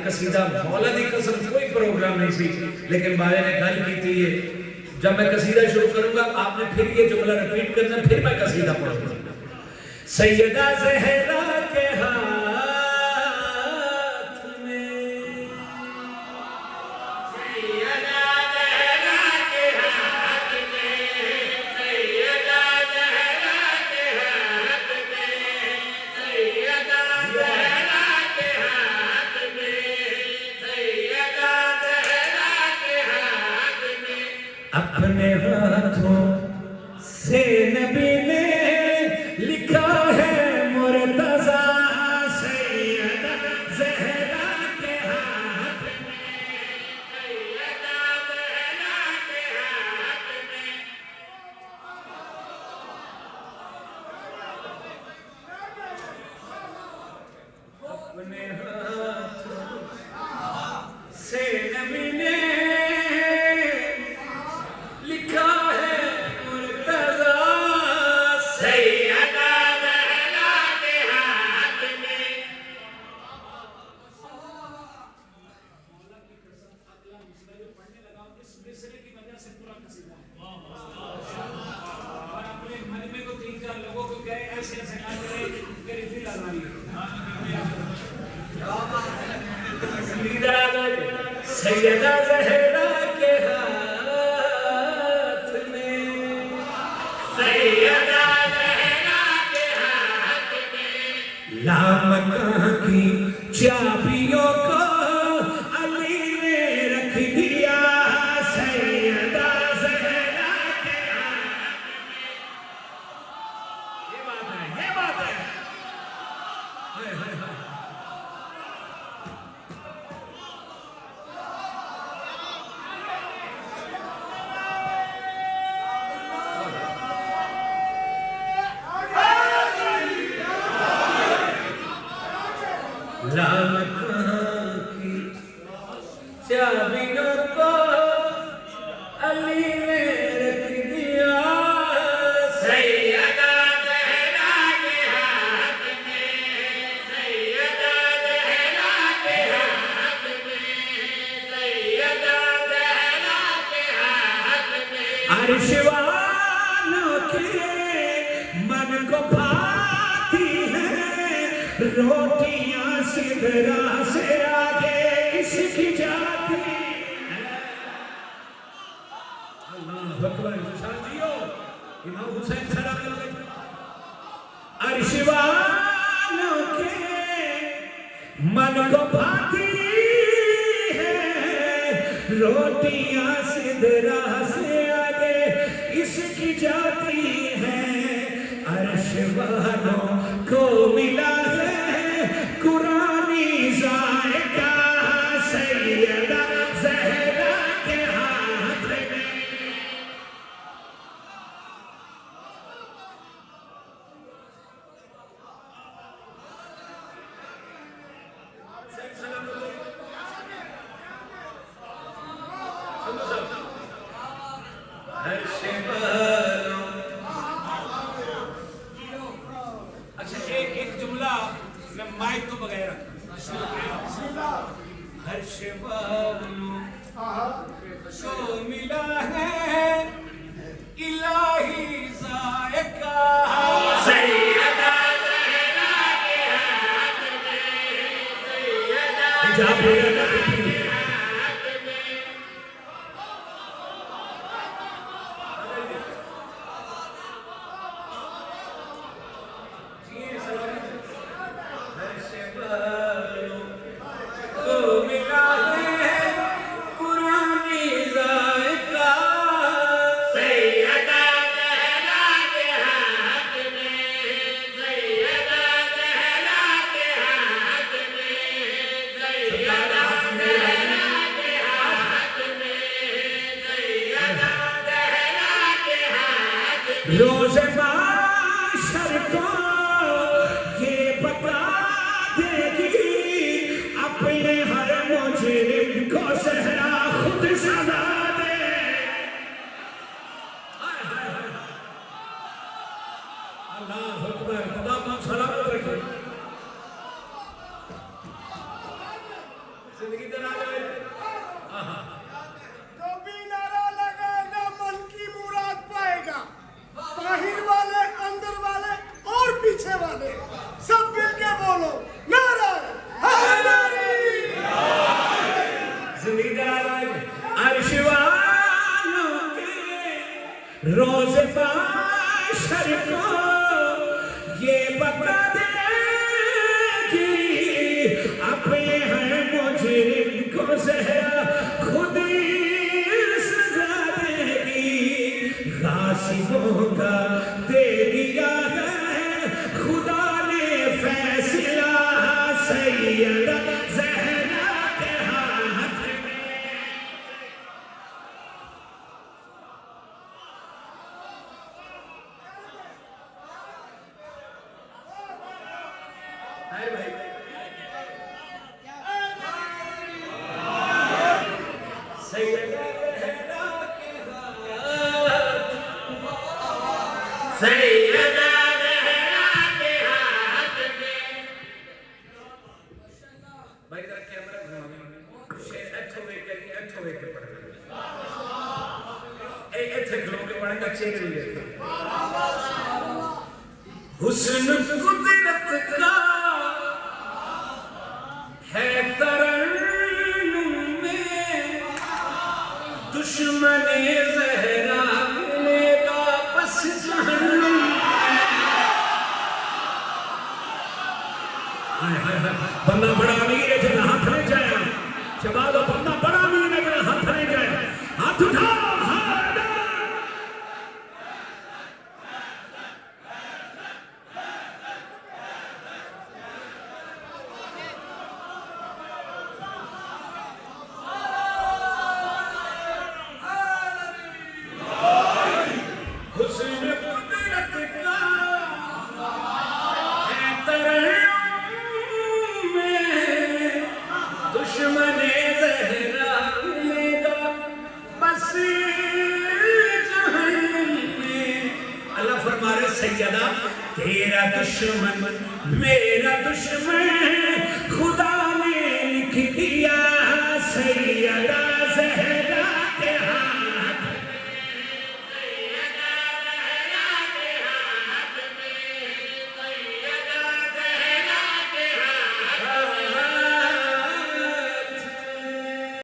قصیدہ مولا دی قسم کوئی پروگرام نہیں سی، لیکن بابے نے گل کی تھی ہے جب میں قصیدہ شروع کروں گا آپ نے پھر یہ جملہ ریپیٹ کرنا، پھر میں قصیدہ پڑھوں گا. سیدہ زہرا کے ہاتھ میں، سیدہ زہرا کے ہاتھ میں، سیدہ زہرا کے ہاتھ میں، سیدہ زہرا کے ہاتھ میں، سیدہ زہرا کے ہاتھ میں اپنے ہاتھوں سے نبی نے لکھا ہے مرتضیٰ. سیدہ زہرا کے ہاتھ میں، سیدہ زہرا کے ہاتھ میں اپنے ہاتھوں سے نبی نے لکھا ہے مرتضیٰ. سیدہ زہرا کے ہاتھ میں. مولا کی قسم اگلا مصرع جو پڑھنے لگا ہوں اس مصرع کی وجہ سے پورا قصیدہ ہے. اور اپنے مجمع کو 3-4 لوگوں کو کہے ایسے ایسے نہ کرے کہ ریفل آ رہی ہے. سیدہ زہرا کے ہاتھ میں، سیدہ زہرا کے ہاتھ میں لامکاں کی چابیوں کو علی نے رکھ دیا. سیدہ زہرا کے ہاتھ میں. یہ بات ہے، یہ بات ہے. ہائے ہائے ہائے. لامکاں کی چابیوں کو علی نے رکھ دیا. سیدہ زہرا کے ہاتھ میں، سیدہ زہرا کے ہاتھ میں، سیدہ زہرا کے ہاتھ میں عرش والوں کے من کو بھاتی ہیں روٹیاں سدرا سے آگے اس کی جاتی ہے. اللہ اکبر. شاہ جیو امام حسین سلام علیہ. عرش والوں کے من کو بھاتی ہے روٹیاں سدرا سے آگے اس کی جاتی ہے. عرش والوں کو ملا ہے قرآنی ذائقہ. سیدہ زہرا کے ہاتھ میں. اچھا ایک جملہ میں مائک تو بغیر ہر شبانوں کو ملا ہے الہی ذائقہ. سیدہ زہرا کے ہاتھ میں، سیدہ زہرا کے ہاتھ میں. روز معاشر کو یہ بتا دے گی اپنے ہر مجرم کو صحرا خود سزا دے. اللہ اکبر. خدا کا سلامت رکھے. زندگی دراز ہے جو بھی نعرہ لگائے گا من کی مراد پائے گا. باہر والے, اندر والے اور پیچھے والے سب مل کے بولو نعرہ حیدری. زندگی دراز ہے. عرش والوں کے روز محشر کو یہ بتا دے گی اپنے ہیں مجرم کو زہرا خود سزا دے گی. غاصبوں کا دے دیا ہے خدا نے فیصلہ سیدہ زہرا کے ہاتھ میں. حسن قدرت کا ہے ترنم میں دشمن زہرا ملے گا بس جہنم. بندہ بڑا امیر ہے جب ہاتھ نہیں جائے. شباب بندہ بڑا امیر ہے جب ہاتھ نہیں جائے. ہاتھ اٹھا. تیرا دشمن میرا دشمن خدا